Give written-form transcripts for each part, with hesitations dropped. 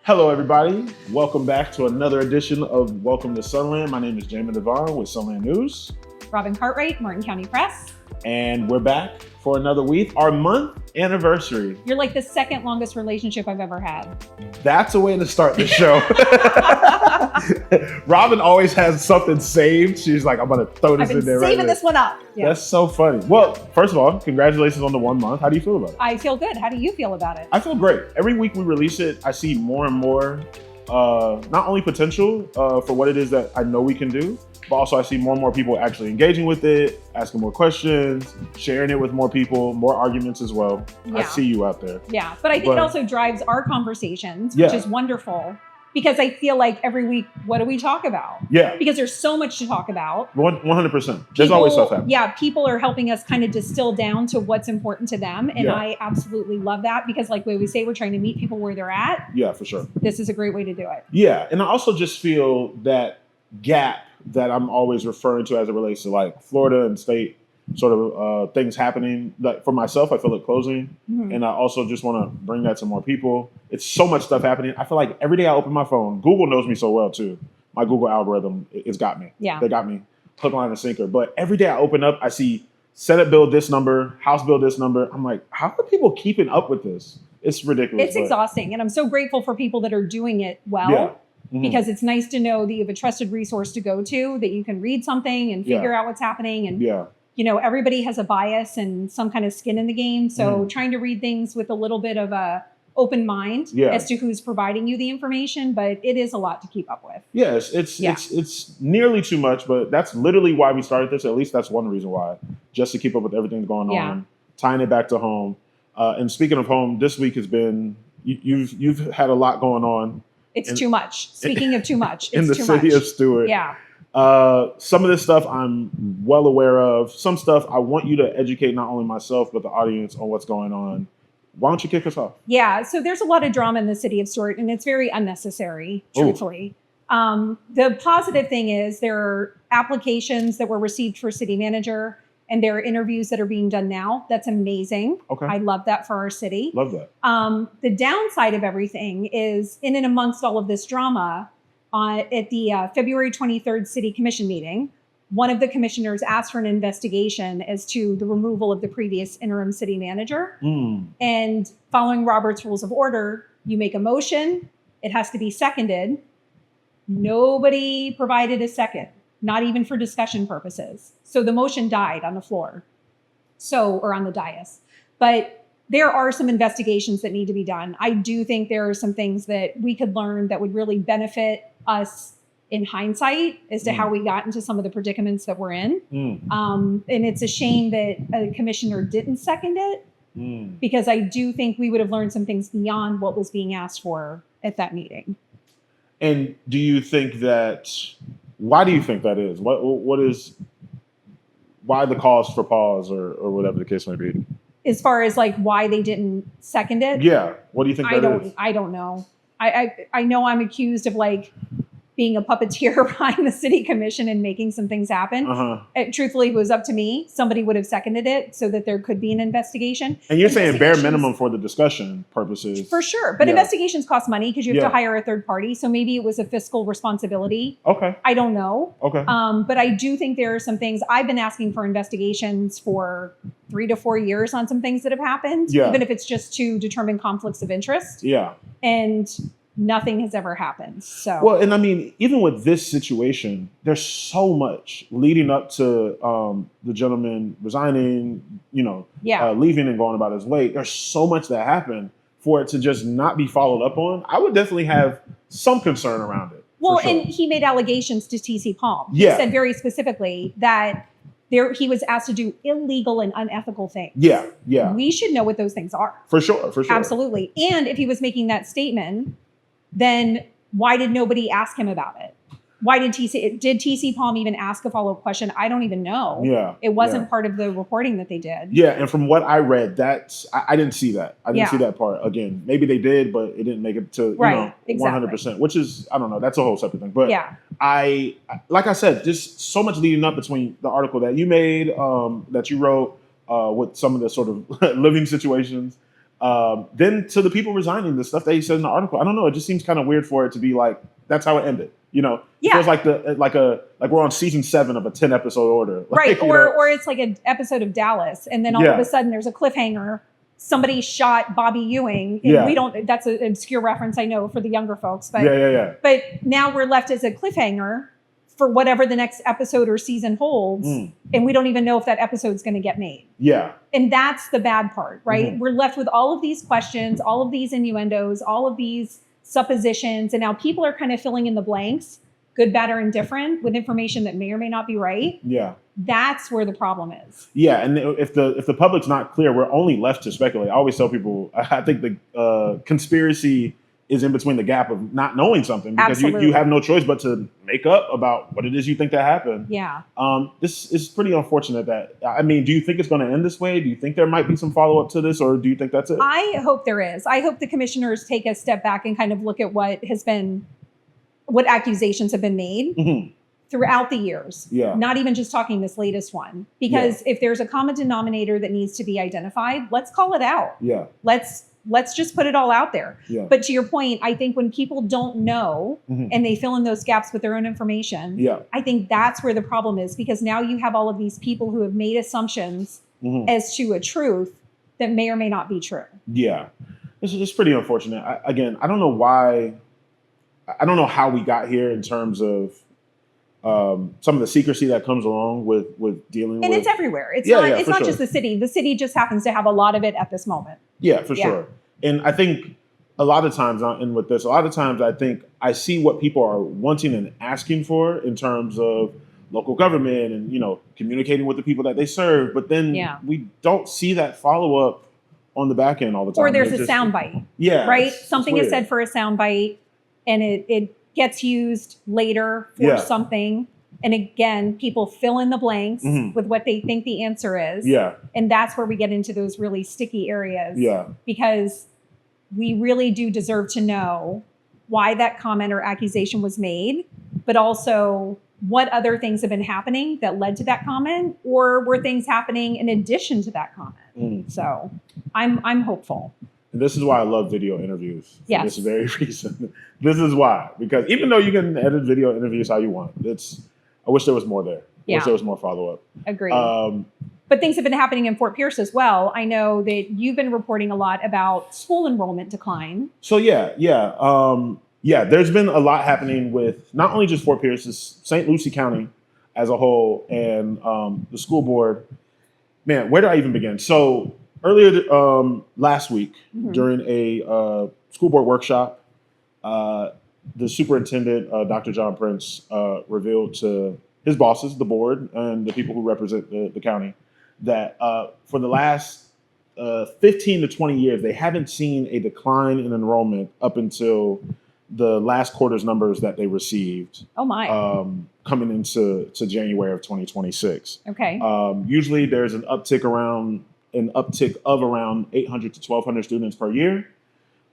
Hello, everybody. Welcome back to another edition of Welcome to Sunland. My name is Jamin Devon with Sunland News. Robin Cartwright, Martin County Press. And we're back for another week, our month anniversary. You're like the second longest relationship I've ever had. That's a way to start the show. Robin always has something saved. She's like, I'm going to throw this in there. I've been saving this one up. Yeah. That's so funny. Well, first of all, congratulations on the 1 month. How do you feel about it? I feel good. How do you feel about it? I feel great. Every week we release it, I see more and more, not only potential for what it is that I know we can do, but also I see more and more people actually engaging with it, asking more questions, sharing it with more people, more arguments as well. Yeah. I see you out there. Yeah, but I think it also drives our conversations, which is wonderful. Because I feel like every week, what do we talk about? Yeah. Because there's so much to talk about. 100%. There's always stuff happening. Yeah, people are helping us kind of distill down to what's important to them. And I absolutely love that because like we say, we're trying to meet people where they're at. Yeah, for sure. This is a great way to do it. Yeah, and I also just feel that gap that I'm always referring to as it relates to like Florida and state sort of things happening. Like for myself, I feel it closing. Mm-hmm. And I also just want to bring that to more people. It's so much stuff happening. I feel like every day I open my phone, Google knows me so well too. My Google algorithm, it's got me. Yeah. They got me hook, line, and sinker. But every day I open up, I see Senate bill this number, House bill this number. I'm like, how are people keeping up with this? It's ridiculous. It's exhausting. And I'm so grateful for people that are doing it well. Yeah. Mm-hmm. Because it's nice to know that you have a trusted resource to go to, that you can read something and figure out what's happening. And, you know, everybody has a bias and some kind of skin in the game. So trying to read things with a little bit of a open mind as to who's providing you the information. But it is a lot to keep up with. Yes, it's nearly too much. But that's literally why we started this. At least that's one reason why. Just to keep up with everything going on, tying it back to home. And speaking of home, this week has been, you've had a lot going on. It's too much. Speaking of too much, it's in the too City much. of Stuart. Yeah. Some of this stuff I'm well aware of. Some stuff I want you to educate not only myself, but the audience on what's going on. Why don't you kick us off? Yeah. So there's a lot of drama in the City of Stuart, and it's very unnecessary, truthfully. The positive thing is there are applications that were received for city manager, and there are interviews that are being done now. That's amazing. Okay. I love that for our city. Love that. The downside of everything is in and amongst all of this drama, at the February 23rd City Commission meeting, one of the commissioners asked for an investigation as to the removal of the previous interim city manager. And following Robert's Rules of Order, you make a motion. It has to be seconded. Nobody provided a second. Not even for discussion purposes. So the motion died on the floor, or on the dais. But there are some investigations that need to be done. I do think there are some things that we could learn that would really benefit us in hindsight as to how we got into some of the predicaments that we're in. And it's a shame that a commissioner didn't second it because I do think we would have learned some things beyond what was being asked for at that meeting. And do you think that... Why do you think that is? Why the cause for pause or whatever the case may be? As far as like why they didn't second it? Yeah. What do you think that is? I don't know. I know I'm accused of like being a puppeteer behind the city commission and making some things happen. Truthfully, if it was up to me, somebody would have seconded it so that there could be an investigation. And you're saying bare minimum for the discussion purposes. For sure. But investigations cost money because you have to hire a third party. So maybe it was a fiscal responsibility. Okay. I don't know. Okay. But I do think there are some things. I've been asking for investigations for 3 to 4 years on some things that have happened, even if it's just to determine conflicts of interest. Yeah. And nothing has ever happened. So well, and I mean, even with this situation, there's so much leading up to the gentleman resigning, leaving and going about his way. There's so much that happened for it to just not be followed up on. I would definitely have some concern around it. Well, and he made allegations to TC Palm. He said very specifically that he was asked to do illegal and unethical things. Yeah. We should know what those things are. For sure. Absolutely. And if he was making that statement, then why did nobody ask him about it? Why did TC Palm even ask a follow-up question? I don't even know. Yeah. It wasn't part of the reporting that they did. Yeah. And from what I read, I didn't see that. I didn't see that part. Again, maybe they did, but it didn't make it to 100%, which is, I don't know. That's a whole separate thing. But like I said, just so much leading up between the article that you made, that you wrote with some of the sort of living situations. Then to the people resigning, the stuff that he said in the article, I don't know. It just seems kind of weird for it to be like that's how it ended. You know, it feels like like we're on season 7 of a 10-episode order, right? Or it's like an episode of Dallas, and then all of a sudden there's a cliffhanger. Somebody shot Bobby Ewing. And we don't. That's an obscure reference, I know, for the younger folks. But But now we're left as a cliffhanger for whatever the next episode or season holds, and we don't even know if that episode's going to get made. Yeah. And that's the bad part, right? We're left with all of these questions, all of these innuendos, all of these suppositions, and now people are kind of filling in the blanks, good, bad, or indifferent, with information that may or may not be right. Yeah. That's where the problem is. Yeah, and if the public's not clear, we're only left to speculate. I always tell people, I think the conspiracy is in between the gap of not knowing something, because you have no choice but to make up about what it is you think that happened. Yeah. This is pretty unfortunate. Do you think it's going to end this way? Do you think there might be some follow-up to this, or do you think that's it? I hope there is. I hope the commissioners take a step back and kind of look at what accusations have been made throughout the years. Yeah. Not even just talking this latest one. Because if there's a common denominator that needs to be identified, let's call it out. Yeah. Let's just put it all out there. Yeah. But to your point, I think when people don't know and they fill in those gaps with their own information, I think that's where the problem is, because now you have all of these people who have made assumptions as to a truth that may or may not be true. Yeah. This is pretty unfortunate. I don't know why. I don't know how we got here in terms of some of the secrecy that comes along with dealing with. And it's everywhere. It's not just the city. The city just happens to have a lot of it at this moment. Yeah, for sure. And I think a lot of times I think I see what people are wanting and asking for in terms of local government and, communicating with the people that they serve. But then we don't see that follow up on the back end all the time. Or there's a soundbite. Yeah. Right? Something is said for a soundbite, and it gets used later for something. And again, people fill in the blanks with what they think the answer is. Yeah. And that's where we get into those really sticky areas. Yeah. Because we really do deserve to know why that comment or accusation was made, but also what other things have been happening that led to that comment, or were things happening in addition to that comment. So I'm hopeful. And this is why I love video interviews. For this very reason. This is why. Because even though you can edit video interviews how you want, I wish there was more there. I wish there was more follow-up. Agreed. But things have been happening in Fort Pierce as well. I know that you've been reporting a lot about school enrollment decline. So there's been a lot happening with not only just Fort Pierce, it's St. Lucie County as a whole, and the school board. Man, where do I even begin? So earlier last week, during a school board workshop, the superintendent, Dr. John Prince, revealed to his bosses, the board, and the people who represent the county, that for the last 15 to 20 years, they haven't seen a decline in enrollment up until the last quarter's numbers that they received. Oh my! Coming into January of 2026. Okay. Usually there's an uptick of around 800 to 1,200 students per year,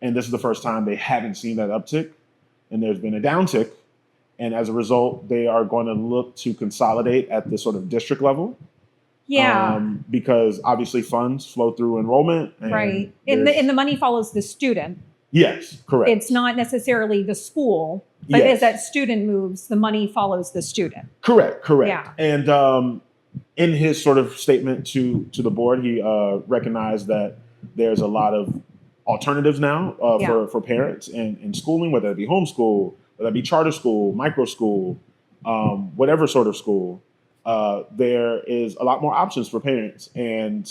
and this is the first time they haven't seen that uptick, and there's been a downtick, and as a result, they are going to look to consolidate at the sort of district level. Yeah. Because obviously funds flow through enrollment. Right. And the money follows the student. Yes, correct. It's not necessarily the school, but as that student moves, the money follows the student. Correct. Yeah. And in his sort of statement to the board, he recognized that there's a lot of alternatives now for parents in schooling, whether it be homeschool, whether it be charter school, micro school, whatever sort of school. There is a lot more options for parents, and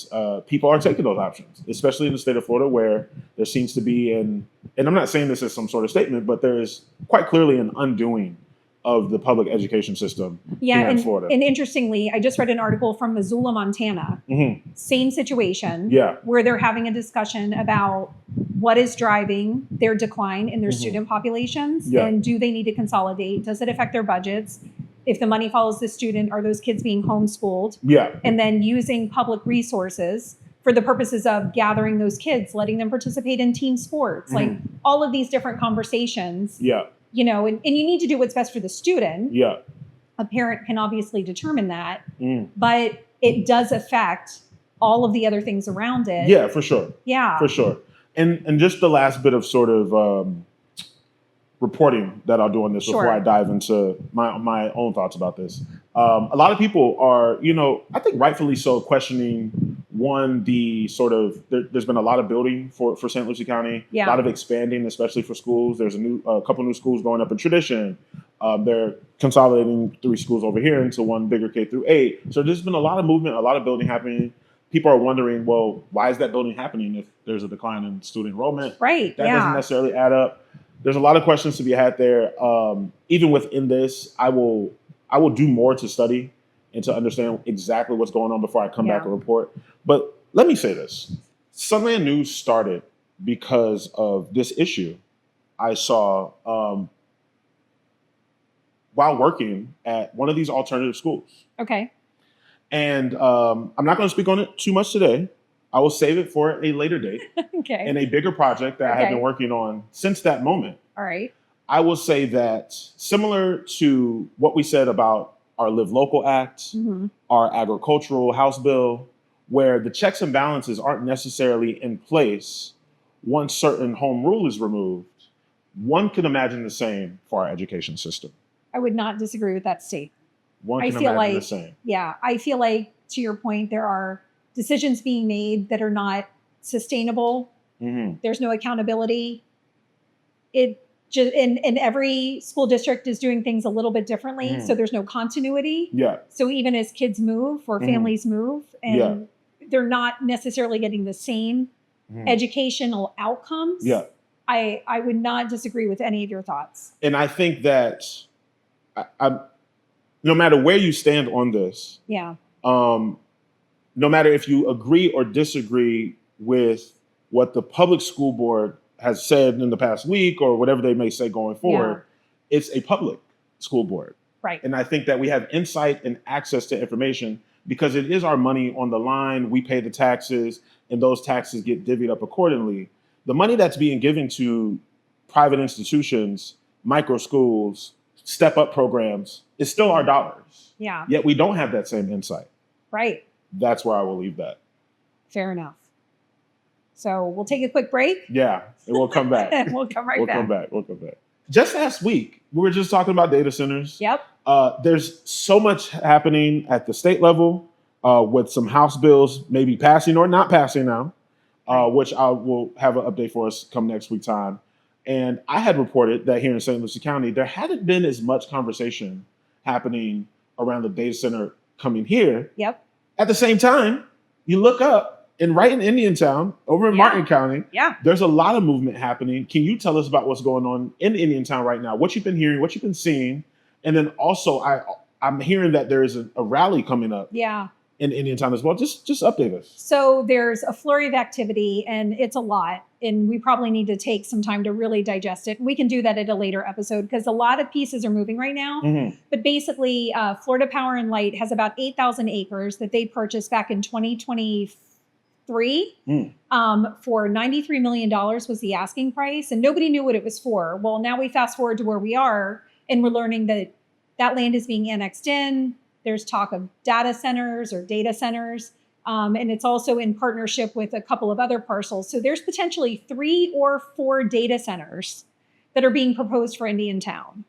people are taking those options, especially in the state of Florida, where there seems to be and I'm not saying this as some sort of statement, but there is quite clearly an undoing of the public education system here in Florida. And interestingly, I just read an article from Missoula, Montana, same situation, where they're having a discussion about what is driving their decline in their student populations, and do they need to consolidate? Does it affect their budgets? If the money follows the student, are those kids being homeschooled? And then using public resources for the purposes of gathering those kids, letting them participate in team sports, like all of these different conversations. You know, and you need to do what's best for the student. A parent can obviously determine that, but it does affect all of the other things around it. For sure. Yeah. For sure. And just the last bit of sort of reporting that I'll do on this Sure. before I dive into my own thoughts about this. A lot of people are, I think rightfully so, questioning the sort of there's been a lot of building for St. Lucie County, Yeah. a lot of expanding, especially for schools. There's a couple new schools going up in Tradition. They're consolidating 3 schools over here into one bigger K through 8. So there's been a lot of movement, a lot of building happening. People are wondering, well, why is that building happening if there's a decline in student enrollment? Right. That doesn't necessarily add up. There's a lot of questions to be had there. Even within this, I will do more to study and to understand exactly what's going on before I come back and report. But let me say this. Sunland News started because of this issue I saw while working at one of these alternative schools. Okay. And I'm not going to speak on it too much today. I will save it for a later date. Okay. And a bigger project that I have been working on since that moment. All right. I will say that similar to what we said about our Live Local Act, our agricultural House bill, where the checks and balances aren't necessarily in place once certain home rule is removed, one can imagine the same for our education system. I would not disagree with that statement. One can imagine the same. Yeah, I feel like, to your point, there are decisions being made that are not sustainable. There's no accountability. It just and every school district is doing things a little bit differently, so there's no continuity. Yeah. So even as kids move or families move, and they're not necessarily getting the same educational outcomes. Yeah. I would not disagree with any of your thoughts. And I think that no matter where you stand on this, no matter if you agree or disagree with what the public school board has said in the past week or whatever they may say going forward, it's a public school board. Right. And I think that we have insight and access to information because it is our money on the line. We pay the taxes and those taxes get divvied up accordingly. The money that's being given to private institutions, micro schools, step-up programs is still our dollars. Yeah. Yet we don't have that same insight. Right. That's where I will leave that. Fair enough. So we'll take a quick break. Yeah, and we'll come back. We'll come back. We'll come back. Just last week, we were just talking about data centers. Yep. There's so much happening at the state level with some House bills maybe passing or not passing now, which I will have an update for us come next week time. And I had reported that here in St. Lucie County, there hadn't been as much conversation happening around the data center coming here. Yep. At the same time, you look up and right in Indiantown, over in Martin County, there's a lot of movement happening. Can you tell us about what's going on in Indiantown right now? What you've been hearing, what you've been seeing? And then also, I'm hearing that there is a rally coming up in Indiantown as well. Just update us. So there's a flurry of activity, and it's a lot. And we probably need to take some time to really digest it. We can do that at a later episode because a lot of pieces are moving right now. But basically, Florida Power and Light has about 8,000 acres that they purchased back in 2023 for $93 million was the asking price. And nobody knew what it was for. Well, now we fast forward to where we are, and we're learning that that land is being annexed in. There's talk of data centers. And it's also in partnership with a couple of other parcels. So there's potentially 3 or 4 data centers that are being proposed for Indiantown.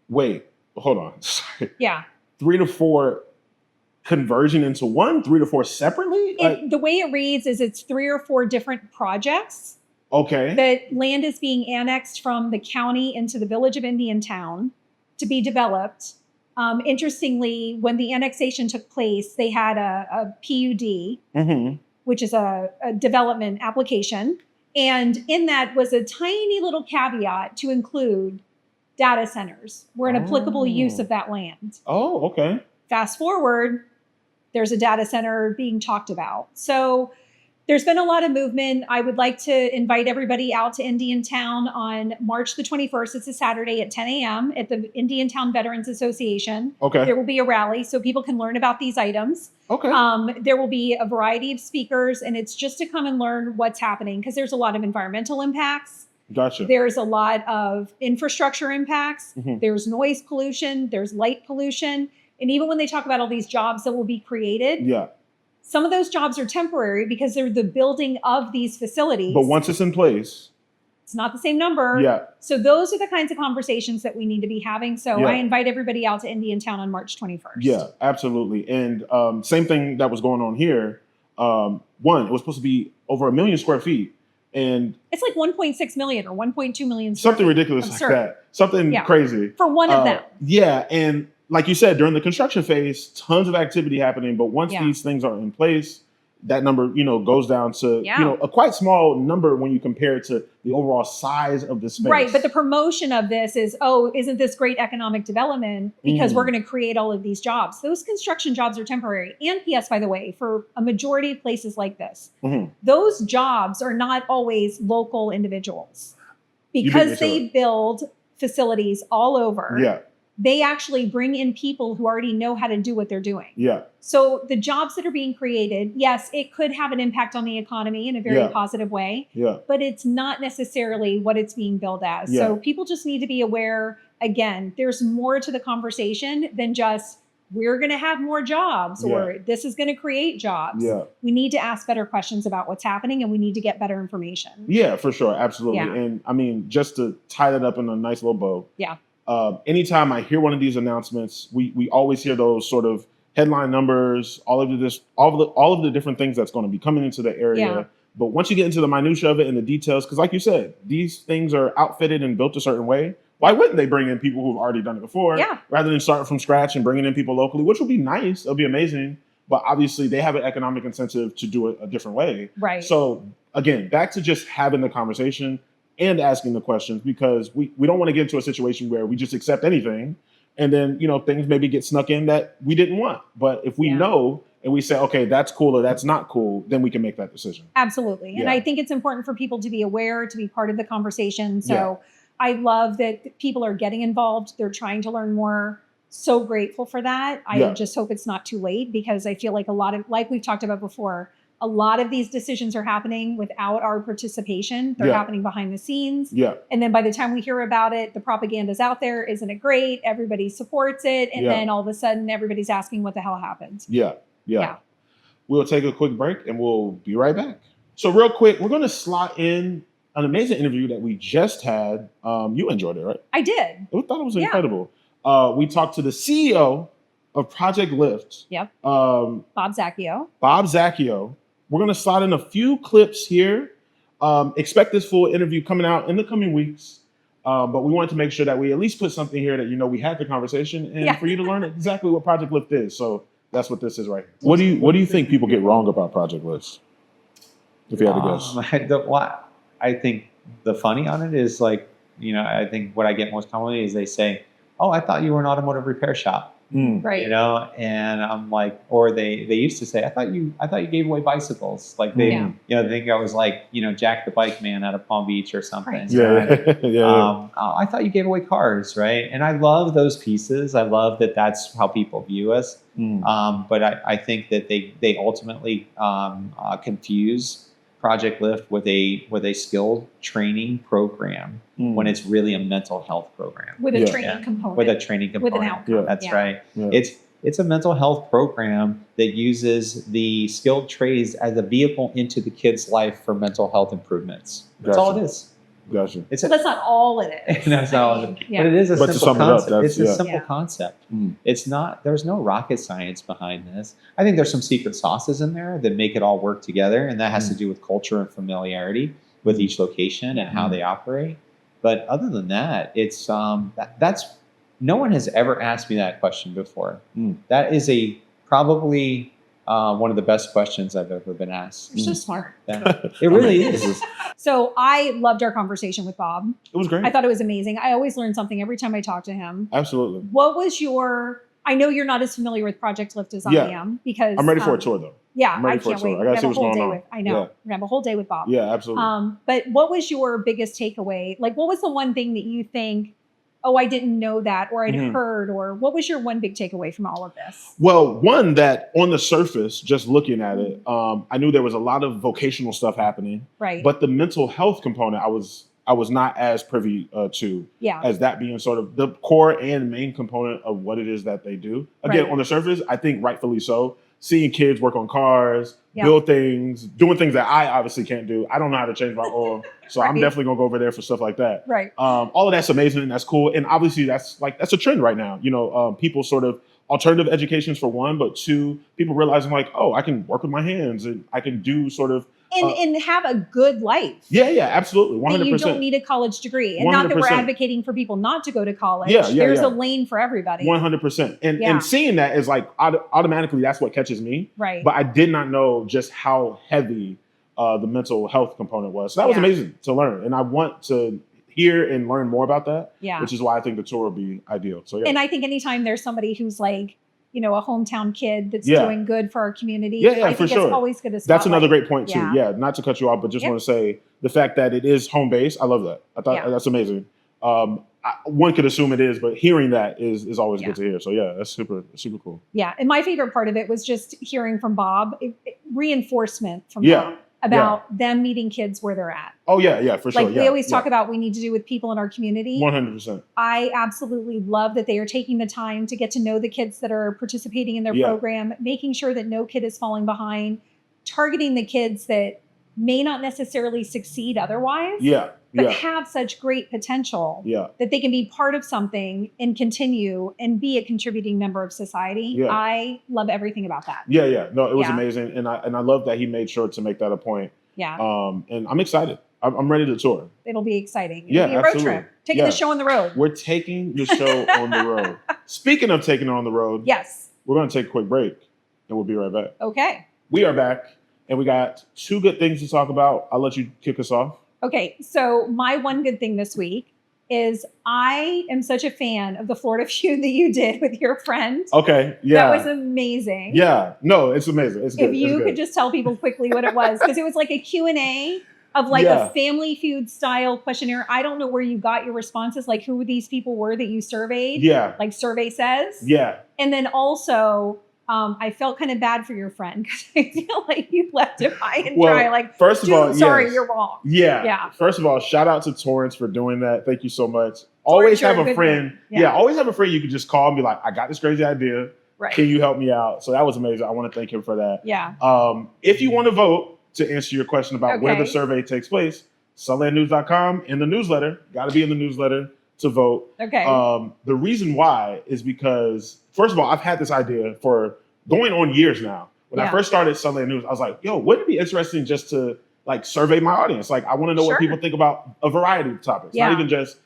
Wait, hold on. Sorry. Yeah. 3 to 4 conversion into one, 3 to 4 separately? The way it reads is it's 3 or 4 different projects. Okay. That land is being annexed from the county into the village of Indiantown to be developed. Interestingly, when the annexation took place, they had a PUD, which is a development application. And in that was a tiny little caveat to include data centers were an applicable use of that land. Oh, okay. Fast forward, there's a data center being talked about. So there's been a lot of movement. I would like to invite everybody out to Indiantown on March the 21st. It's a Saturday at 10 a.m. at the Indiantown Veterans Association. Okay. There will be a rally so people can learn about these items. Okay. There will be a variety of speakers, and it's just to come and learn what's happening because there's a lot of environmental impacts. Gotcha. There's a lot of infrastructure impacts. There's noise pollution. There's light pollution. And even when they talk about all these jobs that will be created, Some of those jobs are temporary because they're the building of these facilities. But once it's in place, it's not the same number. yeah, So those are the kinds of conversations that we need to be having. So Yeah. I invite everybody out to Indiantown on March 21st. yeah, absolutely. And same thing that was going on here. One, it was supposed to be over 1 million square feet, and It's like 1.6 million or 1.2 million. square something feet. ridiculous Absurd. like that. Something Yeah. crazy. For one of them. Yeah, and like you said, during the construction phase, tons of activity happening. But once Yeah. these things are in place, that number, goes down to, Yeah. a quite small number when you compare it to the overall size of the space. Right. But the promotion of this is, oh, isn't this great economic development? Because we're going to create all of these jobs. Those construction jobs are temporary. And PS, by the way, for a majority of places like this, Mhm. those jobs are not always local individuals beat me because to they it. build facilities all over. Yeah, They actually bring in people who already know how to do what they're doing. yeah, So the jobs that are being created, yes, it could have an impact on the economy in a very Yeah. positive way, yeah, but it's not necessarily what it's being billed as. Yeah. So people just need to be aware, again, there's more to the conversation than just we're going to have more jobs or this is going to create jobs. yeah. We need to ask better questions about what's happening and we need to get better information. Yeah, for sure. Absolutely. Yeah. And I mean, just to tie that up in a nice little bow. Yeah. Anytime I hear one of these announcements, we always hear those sort of headline numbers, all of the different things that's going to be coming into the area. Yeah. But once you get into the minutia of it and the details, because like you said, these things are outfitted and built a certain way. Why wouldn't they bring in people who've already done it before, Yeah. rather than start from scratch and bringing in people locally, which would be nice. It'll be amazing. But obviously, they have an economic incentive to do it a different way. Right. So again, back to just having the conversation and asking the questions, because we don't want to get into a situation where we just accept anything and then, things maybe get snuck in that we didn't want. But if we Yeah. know and we say, okay, that's cool or that's not cool, then we can make that decision. Absolutely. And Yeah. I think it's important for people to be aware, to be part of the conversation. So Yeah. I love that people are getting involved. They're trying to learn more. So grateful for that. I Yeah. just hope it's not too late because I feel like like we've talked about before, a lot of these decisions are happening without our participation. They're Yeah. happening behind the scenes. Yeah. And then by the time we hear about it, the propaganda's out there. Isn't it great? Everybody supports it. And Yeah. then all of a sudden, everybody's asking what the hell happened. Yeah. Yeah. We'll take a quick break and we'll be right back. So real quick, we're going to slot in an amazing interview that we just had. You enjoyed it, right? I did. I thought it was Yeah. incredible. We talked to the CEO of Project Lift, Yep. Bob Bob Zacchio. Zacchio. We're going to slot in a few clips here. Expect this full interview coming out in the coming weeks. But we wanted to make sure that we at least put something here that, we had the conversation and Yeah. for you to learn exactly what Project Lift is. So that's what this is right here. What do you think people get wrong about Project Lift? If you had to guess. I think the funny on it is I think what I get most commonly is they say, "Oh, I thought you were an automotive repair shop," Right. and I'm like, or they used to say, "I thought you gave away bicycles," like they, Yeah. they think I was like, Jack the Bike Man out of Palm Beach or something. Right. Yeah. Yeah. I thought you gave away cars, right? And I love those pieces. I love that that's how people view us. But I think that they ultimately confuse Project Lift with a skilled training program when it's really a mental health program With a Yeah. training component. with a training With component. an outcome. Yeah. That's Yeah. right. Yeah. It's a mental health program that uses the skilled trades as a vehicle into the kid's life for mental health improvements. That's all Gotcha. it is. Gotcha. It's So that's not all it is. That's I all mean, it is. yeah. But it is a But to simple sum it up, concept. It's a yeah. simple Yeah. concept. Mm. There's no rocket science behind this. I think there's some secret sauces in there that make it all work together. And that has to do with culture and familiarity with each location and how they operate. But other than that, it's that's no one has ever asked me that question before. That is probably one of the best questions I've ever been asked. You're so smart. Yeah. It really is. So I loved our conversation with Bob. It was great. I thought it was amazing. I always learn something every time I talk to him. Absolutely. What was I know you're not as familiar with Project Lift as Yeah. I am because I'm ready for a tour though. Yeah, I'm ready I for a can't tour. wait. I We're gotta gonna see have a what's whole going day on. with I know. Yeah. We're gonna have a whole day with Bob. Yeah, absolutely. But what was your biggest takeaway? Like what was the one thing that you think, oh, I didn't know that, or I'd heard, or what was your one big takeaway from all of this? Well, one that on the surface, just looking at it, I knew there was a lot of vocational stuff happening, Right. but the mental health component, I was not as privy to Yeah. as that being sort of the core and main component of what it is that they do. Again, Right. on the surface, I think rightfully so. seeing kids work on cars, build things, doing things that I obviously can't do. I don't know how to change my oil, so I'm definitely gonna go over there for stuff like that. Right. All of that's amazing and that's cool, and obviously that's a trend right now. People sort of alternative educations for one, but two, people realizing like, oh, I can work with my hands and I can do sort of and have a good life. Yeah, absolutely, 100%. You don't need a college degree, and 100%. Not that we're advocating for people not to go to college. There's a lane for everybody. 100%. And seeing that is like automatically that's what catches me. Right. But I did not know just how heavy the mental health component was. So that was amazing to learn, and I want to hear and learn more about that. Yeah. Which is why I think the tour will be ideal. So yeah. And I think anytime there's somebody who's like, a hometown kid that's doing good for our community. I think it's always good to spotlight. That's another great point too. Yeah, not to cut you off, but just want to say the fact that it is home based. I love that. I thought that's amazing. One could assume it is, but hearing that is always good to hear. So yeah, that's super cool. Yeah, and my favorite part of it was just hearing from Bob, reinforcement from Bob about them meeting kids where they're at. Oh yeah, for sure. Like we always talk about we need to do with people in our community. 100%. I absolutely love that they are taking the time to get to know the kids that are participating in their program, making sure that no kid is falling behind, targeting the kids that may not necessarily succeed otherwise. But have such great potential that they can be part of something and continue and be a contributing member of society. I love everything about that. No, it was amazing. And I love that he made sure to make that a point. And I'm excited. I'm ready to tour. It'll be exciting. It'll be a road trip. Taking the show on the road. We're taking the show on the road. Speaking of taking it on the road. Yes. We're going to take a quick break and we'll be right back. Okay. We are back and we got two good things to talk about. I'll let you kick us off. Okay, so my one good thing this week is I am such a fan of the Florida Feud that you did with your friend. Okay, yeah. That was amazing. Yeah, no, it's amazing. It's good. If you could just tell people quickly what it was, because it was like a Q&A of like a Family Feud style questionnaire. I don't know where you got your responses, like who these people were that you surveyed. Yeah. Like survey says. Yeah. And then also... I felt kind of bad for your friend because I feel like you left him high and dry. Like, first of all, sorry, you're wrong. Yeah. First of all, shout out to Torrance for doing that. Thank you so much. Always have a friend. Always have a friend you can just call and be like, I got this crazy idea. Right. Can you help me out? So that was amazing. I want to thank him for that. Yeah. If you want to vote to answer your question about where the survey takes place, sunlandnews.com in the newsletter. Got to be in the newsletter to vote. Okay. The reason why is because, first of all, I've had this idea for going on years now. When I first started Sunland News, I was like, yo, wouldn't it be interesting just to like survey my audience? Like, I want to know what people think about a variety of topics, not even just,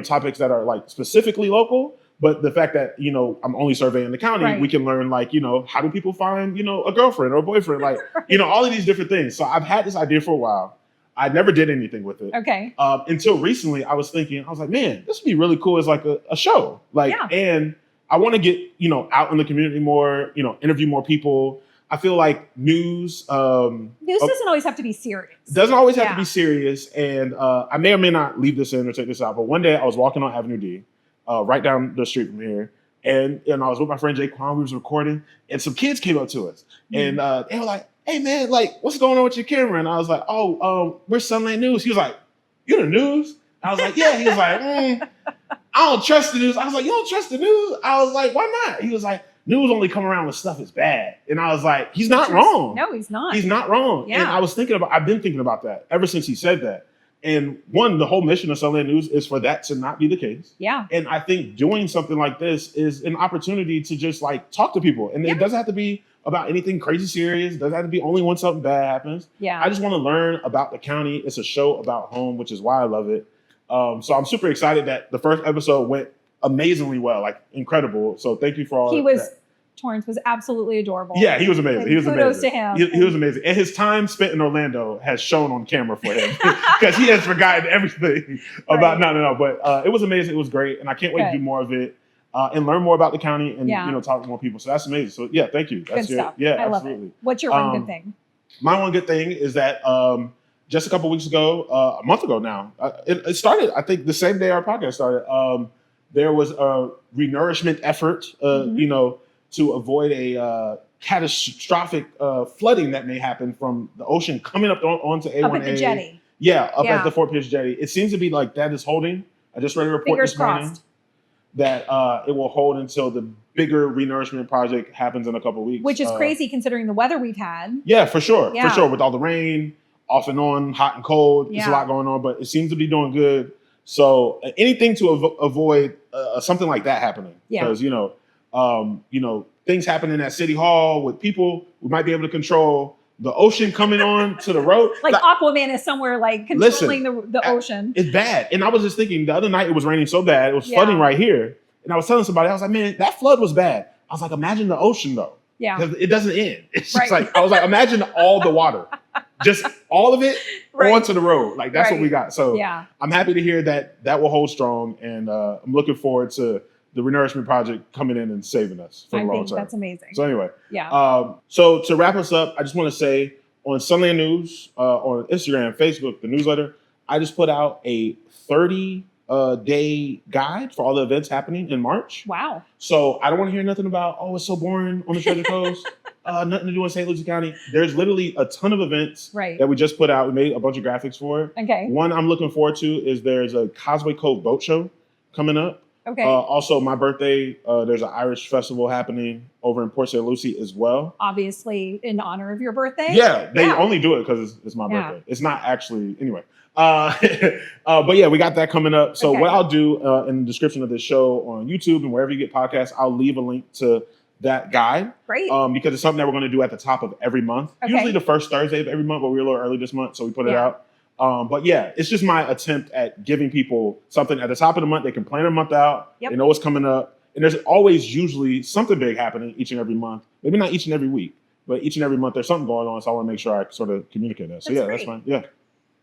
topics that are like specifically local, but the fact that, I'm only surveying the county, we can learn like, how do people find, a girlfriend or a boyfriend? Like, all of these different things. So I've had this idea for a while. I never did anything with it. Okay. Until recently, I was like, man, this would be really cool as like a show. Like, and I want to get, out in the community more, interview more people. I feel like news doesn't always have to be serious. Doesn't always have to be serious. And I may or may not leave this in or take this out. But one day I was walking on Avenue D, right down the street from here. And I was with my friend Jay Kwan. We was recording. And some kids came up to us. And they were like, hey, man, like, what's going on with your camera? And I was like, we're Sunland News. He was like, you the news? I was like, yeah. He was like, I don't trust the news. I was like, you don't trust the news? I was like, why not? He was like, news only come around when stuff is bad. And I was like, he's not wrong. No, he's not. He's not wrong. Yeah. And I've been thinking about that ever since he said that. And one, the whole mission of Sunland News is for that to not be the case. Yeah. And I think doing something like this is an opportunity to just like talk to people. And it doesn't have to be about anything crazy serious. It doesn't have to be only when something bad happens. Yeah. I just want to learn about the county. It's a show about home, which is why I love it. So I'm super excited that the first episode went amazingly well, like incredible. So thank you for all that. Torrance was absolutely adorable. Yeah, he was amazing. He was kudos amazing. to him. He was amazing. And his time spent in Orlando has shown on camera for him because he has forgotten everything about, no. But it was amazing. It was great. And I can't wait to do more of it and learn more about the county and, talk to more people. So that's amazing. So yeah, thank you. That's good stuff. Yeah, I love absolutely. it. What's your one good thing? My one good thing is that just a couple weeks ago, a month ago now, it started, I think the same day our podcast started, there was a renourishment effort, to avoid a catastrophic flooding that may happen from the ocean coming up onto A1A. Up at the jetty. Yeah, at the Fort Pierce jetty. It seems to be like that is holding. I just read a report Fingers this morning. crossed. that it will hold until the bigger renourishment project happens in a couple of weeks. Which is crazy considering the weather we've had. Yeah, for sure. Yeah. For sure. With all the rain, off and on, hot and cold, there's a Yeah. lot going on, but it seems to be doing good. So anything to avoid something like that happening. Yeah. Because, things happening at City Hall with people, we might be able to control the ocean coming on to the road. Like Aquaman is somewhere like controlling the ocean. It's bad. And I was just thinking the other night it was raining so bad. It was flooding right here. And I was telling somebody, I was like, man, that flood was bad. I was like, imagine the ocean though. Yeah. Because it doesn't end. It's just Right. like, I was like, imagine all the water. Just all of it Right. onto the road. Like that's what Right. we got. So Yeah. I'm happy to hear that will hold strong. And I'm looking forward to the Renourishment Project coming in and saving us for I the long think term. that's amazing. So anyway, Yeah. so to wrap us up, I just want to say on Sunland News, on Instagram, Facebook, the newsletter, I just put out a 30-day guide for all the events happening in March. Wow. So I don't want to hear nothing about, oh, it's so boring on the Treasure Coast, nothing to do in St. Lucie County. There's literally a ton of events Right. that we just put out. We made a bunch of graphics for it. Okay. One I'm looking forward to is there's a Causeway Cove boat show coming up. Okay. Also, my birthday, there's an Irish festival happening over in Port St. Lucie as well. Obviously, in honor of your birthday. Yeah, they only do it because it's my Yeah. birthday. It's not actually, anyway. But yeah, we got that coming up. So Okay. what I'll do in the description of this show on YouTube and wherever you get podcasts, I'll leave a link to that guide Great. because it's something that we're going to do at the top of every month. Okay. Usually the first Thursday of every month, but we were a little early this month, so we put it Yeah. out. But yeah, it's just my attempt at giving people something at the top of the month. They can plan a month out. Yep. They know what's coming up. And there's always usually something big happening each and every month. Maybe not each and every week, but each and every month there's something going on. So I want to make sure I sort of communicate that. So That's yeah, that's great. fine. Yeah.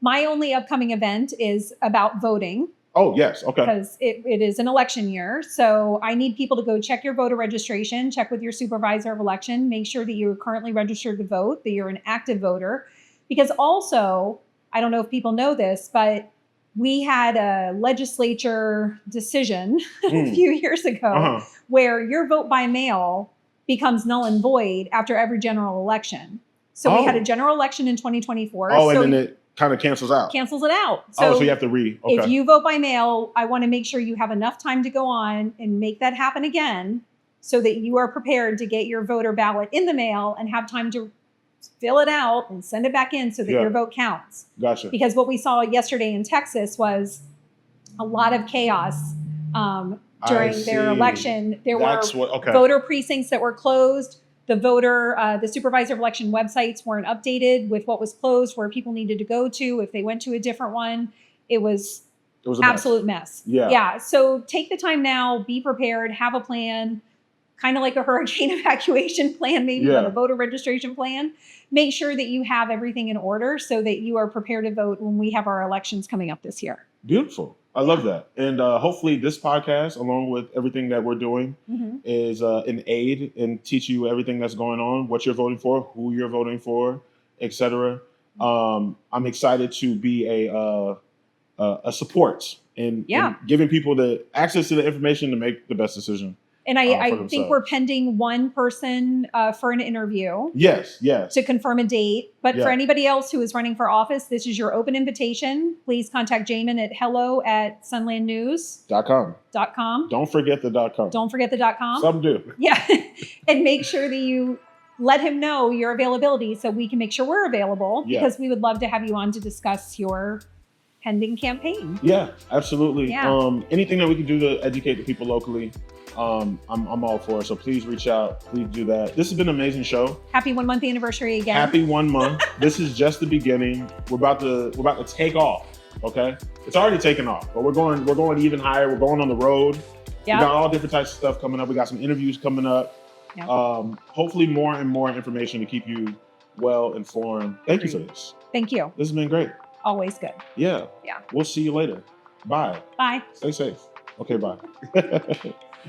My only upcoming event is about voting Oh, yes. Okay. because it is an election year. So I need people to go check your voter registration, check with your supervisor of election, make sure that you're currently registered to vote, that you're an active voter. Because also, I don't know if people know this, but we had a legislature decision a few years ago Uh-huh. where your vote by mail becomes null and void after every general election. So we had Oh. a general election in 2024. Oh, so and then it kind of cancels out. cancels it out. So you have to read. Okay. if you vote by mail, I want to make sure you have enough time to go on and make that happen again so that you are prepared to get your voter ballot in the mail and have time to fill it out and send it back in so that Yeah. your vote counts. Gotcha. Because what we saw yesterday in Texas was a lot of chaos during their see. election. There That's were what, okay. voter precincts that were closed. The supervisor of election websites weren't updated with what was closed, where people needed to go to if they went to a different one. It was It was a mess. absolute mess. Yeah. Yeah. So take the time now, be prepared, have a plan, kind of like a hurricane evacuation plan, maybe, Yeah. but a voter registration plan. Make sure that you have everything in order so that you are prepared to vote when we have our elections coming up this year. Beautiful. I love that. And hopefully this podcast, along with everything that we're doing, Mm-hmm. is an aid and teach you everything that's going on, what you're voting for, who you're voting for, etc. I'm excited to be a support in giving people the access to the information to make the best decision. And for I think themselves. we're pending one person for an interview Yes. to confirm a date. But Yeah. for anybody else who is running for office, this is your open invitation. Please contact Jamin at hello@sunlandnews.com. .com. Don't forget the .com. Don't forget the .com. Some do. Yeah. And make sure that you let him know your availability so we can make sure we're available Yeah. because we would love to have you on to discuss your pending campaign. Yeah, absolutely. Yeah. Anything that we can do to educate the people locally, I'm all for it. So please reach out. Please do that. This has been an amazing show. Happy 1 month anniversary again. Happy 1 month. This is just the beginning. We're about to take off. Okay, it's already taken off, but we're going even higher. We're going on the road. Yeah. We got all different types of stuff coming up. We got some interviews coming up. Yep. Hopefully more and more information to keep you well informed. Thank you for this. Thank you. This has been great. Always good. Yeah. Yeah. We'll see you later. Bye. Bye. Stay safe. Okay, bye.